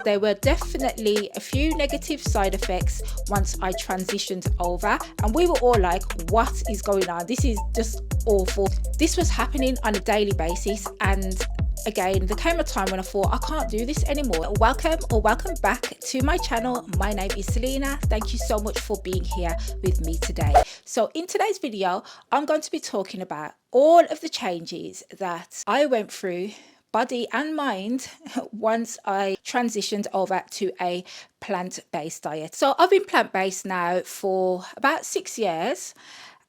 There were definitely a few negative side effects once I transitioned over, and we were all like, what is going on? This is just awful. This was happening on a daily basis, and again, there came a time when I thought, I can't do this anymore. Welcome back to my channel. My name is Selena. Thank you so much for being here with me today. So in today's video, I'm going to be talking about all of the changes that I went through, body and mind, once I transitioned over to a plant-based diet. So I've been plant-based now for about 6 years,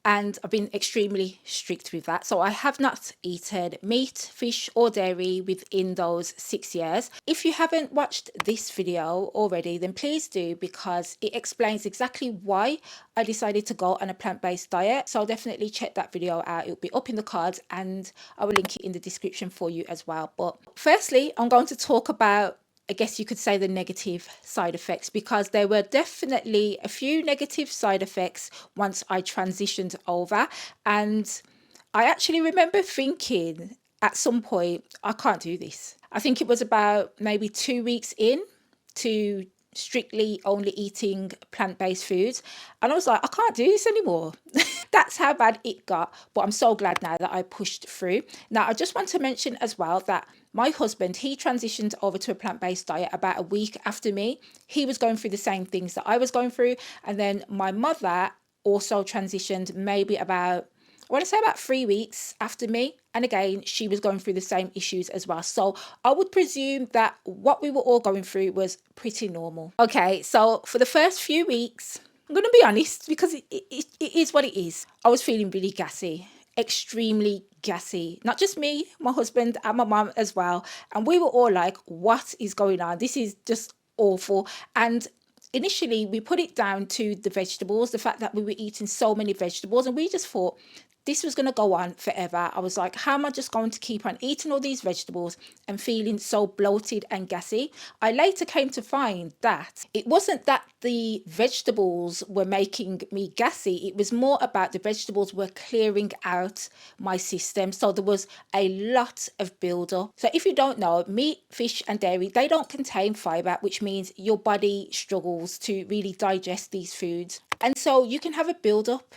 and I've been extremely strict with that. So I have not eaten meat, fish or dairy within those 6 years. If you haven't watched this video already, then please do, because it explains exactly why I decided to go on a plant-based diet. So definitely check that video out. It'll be up in the cards and I will link it in the description for you as well. But firstly, I'm going to talk about, I guess you could say, the negative side effects, because there were definitely a few negative side effects once I transitioned over. And I actually remember thinking at some point, I can't do this. I think it was about maybe 2 weeks in to strictly only eating plant-based foods, and I was like, I can't do this anymore. That's how bad it got. But I'm so glad now that I pushed through. Now I just want to mention as well that my husband, he transitioned over to a plant-based diet about a week after me. He was going through the same things that I was going through, and then my mother also transitioned maybe about, I want to say about 3 weeks after me. And again, she was going through the same issues as well. So I would presume that what we were all going through was pretty normal. Okay, so for the first few weeks, I'm going to be honest, because it is what it is. I was feeling really gassy, extremely gassy. Not just me, my husband and my mum as well. And we were all like, what is going on? This is just awful. And initially, we put it down to the vegetables, the fact that we were eating so many vegetables, and we just thought this was going to go on forever. I was like, how am I just going to keep on eating all these vegetables and feeling so bloated and gassy? I later came to find that it wasn't that the vegetables were making me gassy. It was more about the vegetables were clearing out my system. So there was a lot of buildup. So if you don't know, meat, fish and dairy, they don't contain fiber, which means your body struggles to really digest these foods. And so you can have a buildup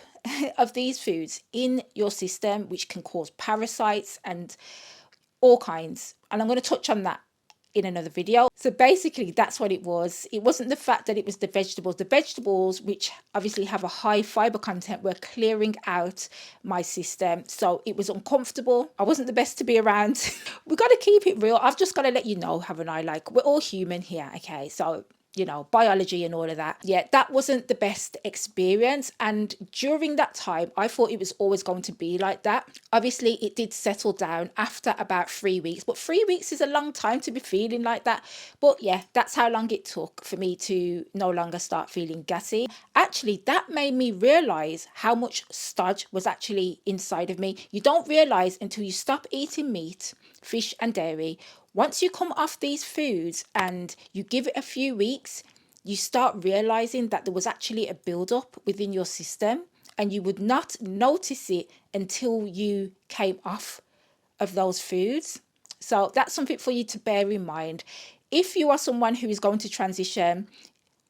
of these foods in your system, which can cause parasites and all kinds. And I'm going to touch on that in another video. So basically, that's what it was. It wasn't the fact that it was the vegetables. The vegetables, which obviously have a high fiber content, were clearing out my system. So it was uncomfortable. I wasn't the best to be around. We've got to keep it real. I've just got to let you know, haven't I? Like, we're all human here, okay? So, you know, biology and all of that. Yeah, that wasn't the best experience. And during that time, I thought it was always going to be like that. Obviously, it did settle down after about 3 weeks, but 3 weeks is a long time to be feeling like that. But yeah, that's how long it took for me to no longer start feeling gassy. Actually, that made me realize how much stodge was actually inside of me. You don't realize until you stop eating meat, fish and dairy. Once you come off these foods and you give it a few weeks, you start realizing that there was actually a buildup within your system, and you would not notice it until you came off of those foods. So that's something for you to bear in mind. If you are someone who is going to transition,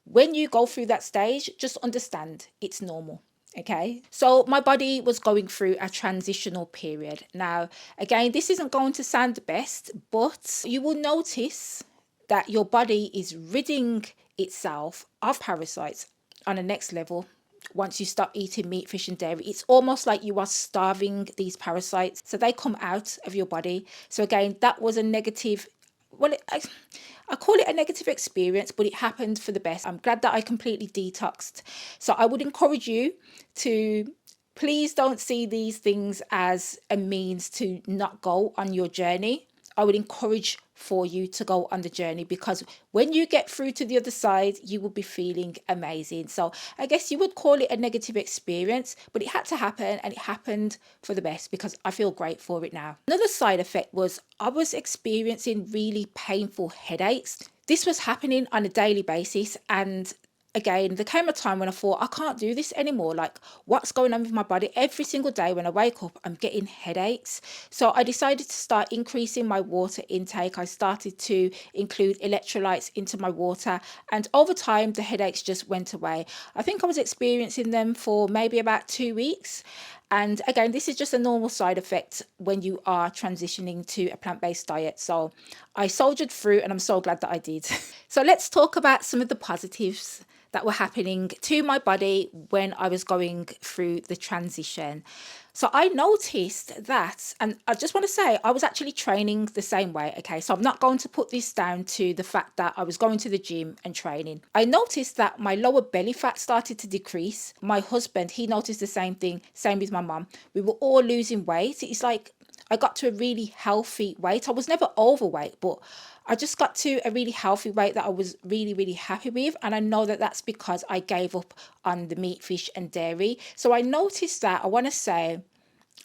when you go through that stage, just understand it's normal. Okay, so my body was going through a transitional period. Now, again, this isn't going to sound the best, but you will notice that your body is ridding itself of parasites on a next level. Once you stop eating meat, fish and dairy, it's almost like you are starving these parasites, so they come out of your body. So again, that was a negative, well, I call it a negative experience, but it happened for the best. I'm glad that I completely detoxed. So I would encourage you to please don't see these things as a means to not go on your journey. I would encourage for you to go on the journey, because when you get through to the other side, you will be feeling amazing. So I guess you would call it a negative experience, but it had to happen, and it happened for the best, because I feel great for it now. Another side effect was I was experiencing really painful headaches. This was happening on a daily basis, and again, there came a time when I thought, I can't do this anymore. Like, what's going on with my body? Every single day when I wake up, I'm getting headaches. So I decided to start increasing my water intake. I started to include electrolytes into my water. And over time, the headaches just went away. I think I was experiencing them for maybe about 2 weeks. And again, this is just a normal side effect when you are transitioning to a plant-based diet. So I soldiered through and I'm so glad that I did. So let's talk about some of the positives that were happening to my body when I was going through the transition. So I noticed that, and I just want to say, I was actually training the same way. Okay, so I'm not going to put this down to the fact that I was going to the gym and training. I noticed that my lower belly fat started to decrease. My husband, he noticed the same thing, same with my mum. We were all losing weight. It's like I got to a really healthy weight. I was never overweight, but I just got to a really healthy weight that I was really, really happy with. And I know that that's because I gave up on the meat, fish, and dairy. So I noticed that, I want to say,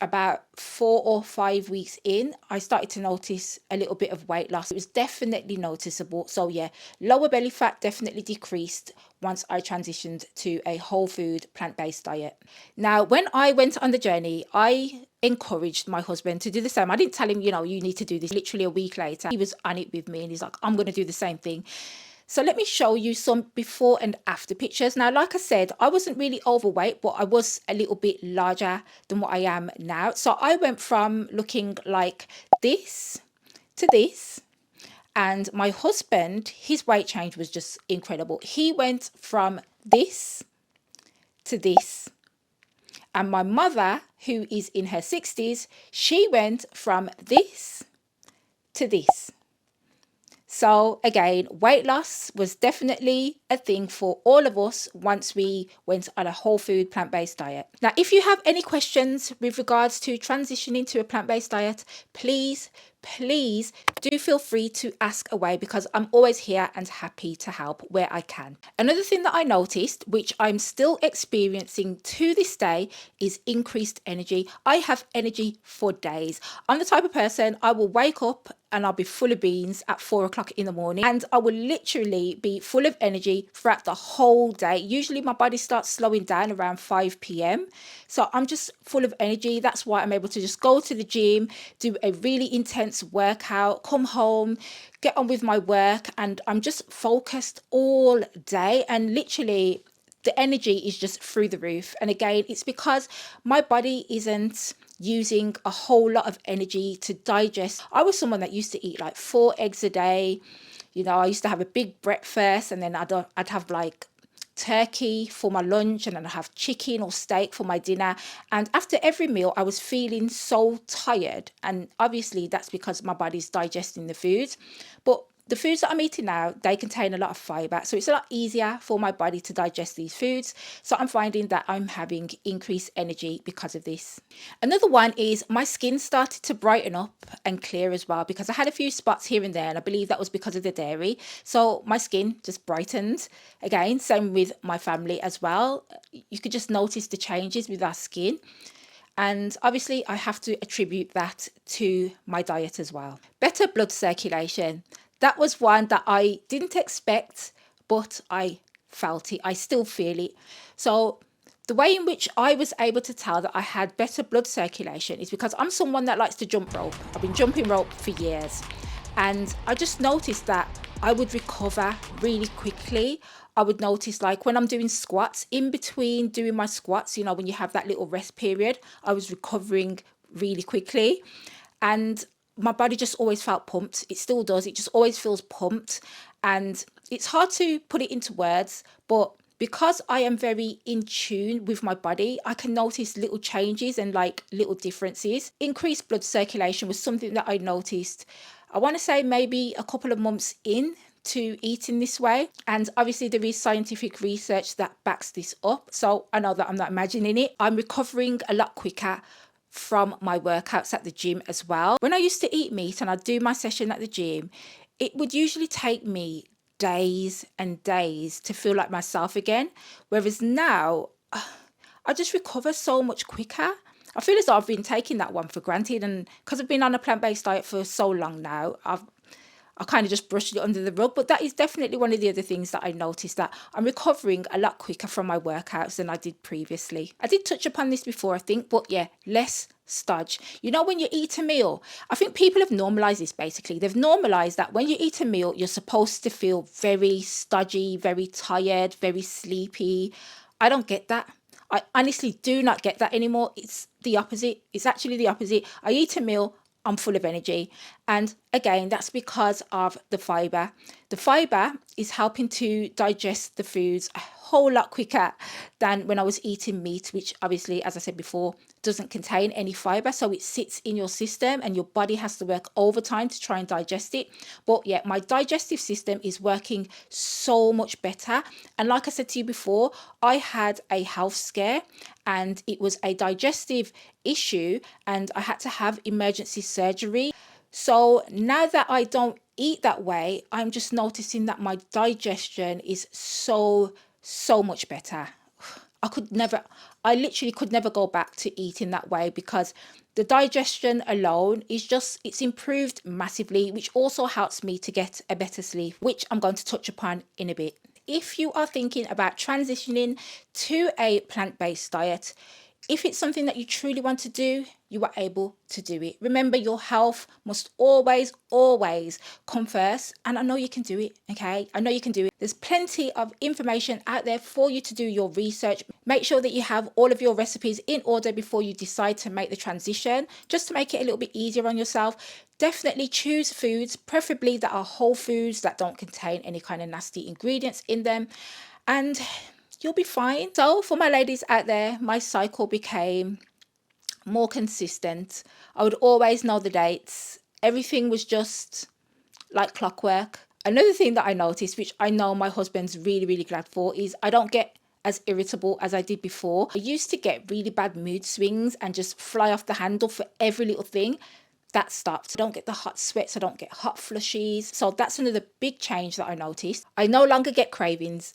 about 4 or 5 weeks in, I started to notice a little bit of weight loss. It was definitely noticeable. So yeah, lower belly fat definitely decreased once I transitioned to a whole food plant-based diet. Now, when I went on the journey, I encouraged my husband to do the same. I didn't tell him, you need to do this. Literally a week later, he was on it with me and he's like, I'm going to do the same thing. So let me show you some before and after pictures. Now, like I said, I wasn't really overweight, but I was a little bit larger than what I am now. So I went from looking like this to this. And my husband, his weight change was just incredible. He went from this to this. And my mother, who is in her 60s, she went from this to this. So again, weight loss was definitely a thing for all of us once we went on a whole food plant-based diet. Now, if you have any questions with regards to transitioning to a plant-based diet, please do feel free to ask away because I'm always here and happy to help where I can. Another thing that I noticed, which I'm still experiencing to this day, is increased energy. I have energy for days. I'm the type of person, I will wake up and I'll be full of beans at 4 o'clock in the morning and I will literally be full of energy throughout the whole day. Usually my body starts slowing down around 5 p.m. So I'm just full of energy. That's why I'm able to just go to the gym, do a really intense workout, come home, get on with my work, and I'm just focused all day, and literally the energy is just through the roof. And again, it's because my body isn't using a whole lot of energy to digest. I was someone that used to eat like 4 eggs a day. I used to have a big breakfast and then I'd have like turkey for my lunch and then I'd have chicken or steak for my dinner. And after every meal, I was feeling so tired. And obviously that's because my body's digesting the food. But the foods that I'm eating now, they contain a lot of fiber. So it's a lot easier for my body to digest these foods. So I'm finding that I'm having increased energy because of this. Another one is my skin started to brighten up and clear as well, because I had a few spots here and there, and I believe that was because of the dairy. So my skin just brightened. Again, same with my family as well. You could just notice the changes with our skin. And obviously I have to attribute that to my diet as well. Better blood circulation. That was one that I didn't expect, but I felt it. I still feel it. So the way in which I was able to tell that I had better blood circulation is because I'm someone that likes to jump rope. I've been jumping rope for years. And I just noticed that I would recover really quickly. I would notice, like when I'm doing squats, in between doing my squats, when you have that little rest period, I was recovering really quickly. And my body just always felt pumped. It still does. It just always feels pumped. And it's hard to put it into words, but because I am very in tune with my body, I can notice little changes and like little differences. Increased blood circulation was something that I noticed, I want to say maybe a couple of months in to eating this way. And obviously there is scientific research that backs this up. So I know that I'm not imagining it. I'm recovering a lot quicker from my workouts at the gym as well. When I used to eat meat and I'd do my session at the gym, it would usually take me days and days to feel like myself again. Whereas now, I just recover so much quicker. I feel as though I've been taking that one for granted, and because I've been on a plant-based diet for so long now, I've I kind of just brushed it under the rug. But that is definitely one of the other things that I noticed, that I'm recovering a lot quicker from my workouts than I did previously. I did touch upon this before, I think, but yeah, less stodge. You know, when you eat a meal, I think people have normalized this basically. They've normalized that when you eat a meal, you're supposed to feel very stodgy, very tired, very sleepy. I don't get that. I honestly do not get that anymore. It's the opposite. It's actually the opposite. I eat a meal, I'm full of energy. And again, that's because of the fiber. The fiber is helping to digest the foods a whole lot quicker than when I was eating meat, which obviously, as I said before, doesn't contain any fiber. So it sits in your system and your body has to work overtime to try and digest it. But yeah, my digestive system is working so much better. And like I said to you before, I had a health scare and it was a digestive issue and I had to have emergency surgery. So now that I don't eat that way, I'm just noticing that my digestion is so much better. I could never, I literally could never go back to eating that way because the digestion alone is just, it's improved massively, which also helps me to get a better sleep, which I'm going to touch upon in a bit. If you are thinking about transitioning to a plant-based diet, if it's something that you truly want to do, you are able to do it. Remember, your health must always come first. And I know you can do it, okay? I know you can do it. There's plenty of information out there for you to do your research. Make sure that you have all of your recipes in order before you decide to make the transition, just to make it a little bit easier on yourself. Definitely choose foods, preferably that are whole foods that don't contain any kind of nasty ingredients in them. And you'll be fine. So for my ladies out there, my cycle became more consistent. I would always know the dates. Everything was just like clockwork. Another thing that I noticed, which I know my husband's really glad for, is I don't get as irritable as I did before. I used to get really bad mood swings and just fly off the handle for every little thing. That stopped. I don't get the hot sweats. I don't get hot flushes. So that's another big change that I noticed. I no longer get cravings.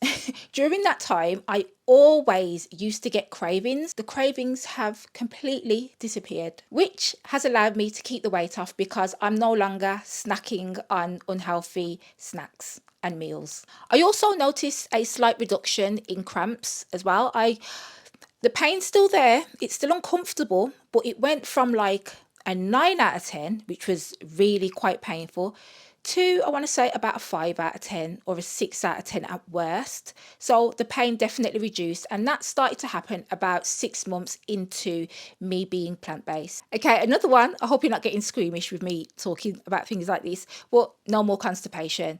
During that time, I always used to get cravings. The cravings have completely disappeared, which has allowed me to keep the weight off because I'm no longer snacking on unhealthy snacks and meals. I also noticed a slight reduction in cramps as well. The pain's still there. It's still uncomfortable, but it went from like a 9 out of 10, which was really quite painful, to I want to say about a 5 out of 10 or a 6 out of 10 at worst. So the pain definitely reduced, and that started to happen about 6 months into me being plant-based. Okay, another one. I hope you're not getting squeamish with me talking about things like this, but no more constipation.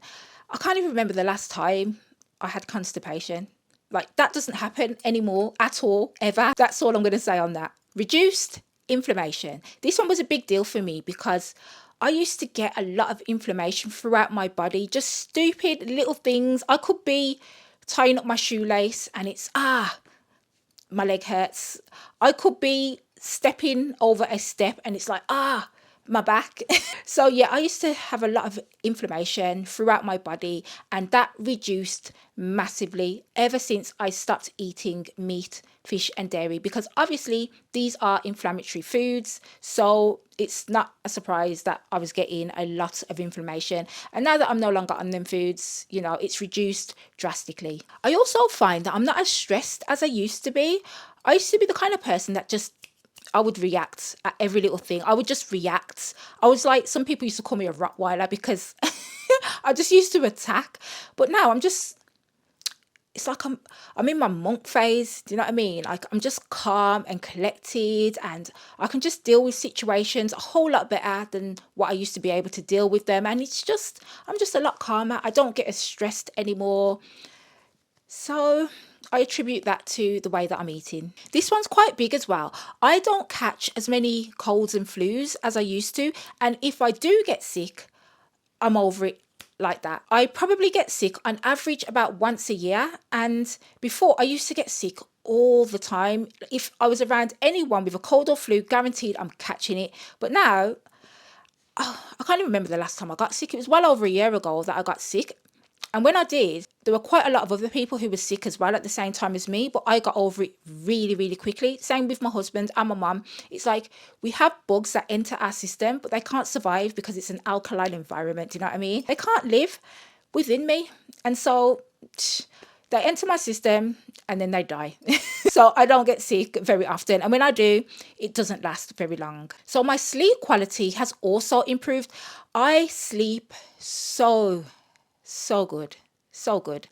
I can't even remember the last time I had constipation. Like, that doesn't happen anymore at all, ever. That's all I'm going to say on that. Reduced inflammation. This one was a big deal for me because I used to get a lot of inflammation throughout my body, just stupid little things. I could be tying up my shoelace and it's, my leg hurts. I could be stepping over a step and it's like, my back. So yeah, I used to have a lot of inflammation throughout my body and that reduced massively ever since I stopped eating meat, fish and dairy, because obviously these are inflammatory foods. So it's not a surprise that I was getting a lot of inflammation. And now that I'm no longer on them foods, you know, it's reduced drastically. I also find that I'm not as stressed as I used to be. I used to be the kind of person that just, I would react at every little thing. I would just react. I was like, some people used to call me a Rottweiler because I just used to attack. But now I'm just, it's like I'm in my monk phase. Do you know what I mean? Like, I'm just calm and collected and I can just deal with situations a whole lot better than what I used to be able to deal with them. And it's just, I'm just a lot calmer. I don't get as stressed anymore. So I attribute that to the way that I'm eating. This one's quite big as well. I don't catch as many colds and flus as I used to. And if I do get sick, I'm over it like that. I probably get sick on average about once a year. And before, I used to get sick all the time. If I was around anyone with a cold or flu, guaranteed I'm catching it. But now, I can't even remember the last time I got sick. It was well over a year ago that I got sick. And when I did, there were quite a lot of other people who were sick as well at the same time as me, but I got over it really, really quickly. Same with my husband and my mum. It's like we have bugs that enter our system, but they can't survive because it's an alkaline environment. Do you know what I mean? They can't live within me. And so they enter my system and then they die. So I don't get sick very often. And when I do, it doesn't last very long. So my sleep quality has also improved. I sleep so good. So good.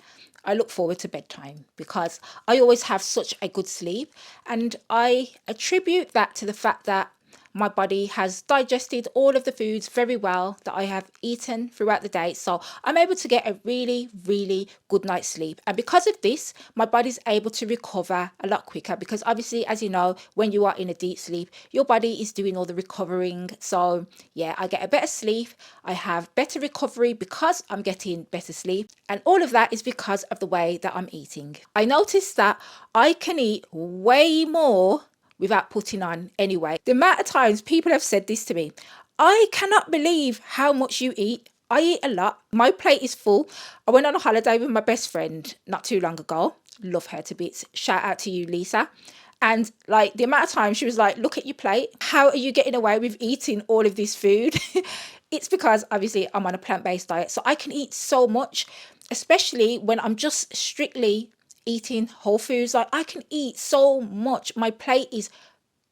I look forward to bedtime because I always have such a good sleep. And I attribute that to the fact that my body has digested all of the foods very well that I have eaten throughout the day. So I'm able to get a really, really good night's sleep. And because of this, my body's able to recover a lot quicker because obviously, as you know, when you are in a deep sleep, your body is doing all the recovering. So yeah, I get a better sleep. I have better recovery because I'm getting better sleep. And all of that is because of the way that I'm eating. I noticed that I can eat way more without putting on anyway. The amount of times people have said this to me, I cannot believe how much you eat. I eat a lot. My plate is full. I went on a holiday with my best friend not too long ago. Love her to bits. Shout out to you, Lisa. And like the amount of times she was like, look at your plate. How are you getting away with eating all of this food? It's because obviously I'm on a plant-based diet. So I can eat so much, especially when I'm just strictly eating whole foods. Like I can eat so much. My plate is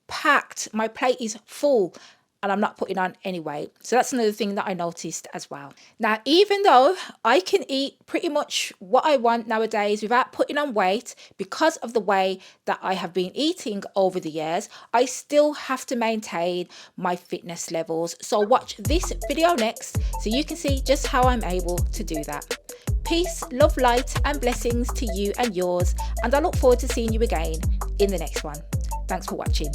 packed. My plate is full and I'm not putting on any weight. So that's another thing that I noticed as well. Now, even though I can eat pretty much what I want nowadays without putting on weight because of the way that I have been eating over the years, I still have to maintain my fitness levels. So watch this video next so you can see just how I'm able to do that. Peace, love, light and blessings to you and yours, and I look forward to seeing you again in the next one. Thanks for watching.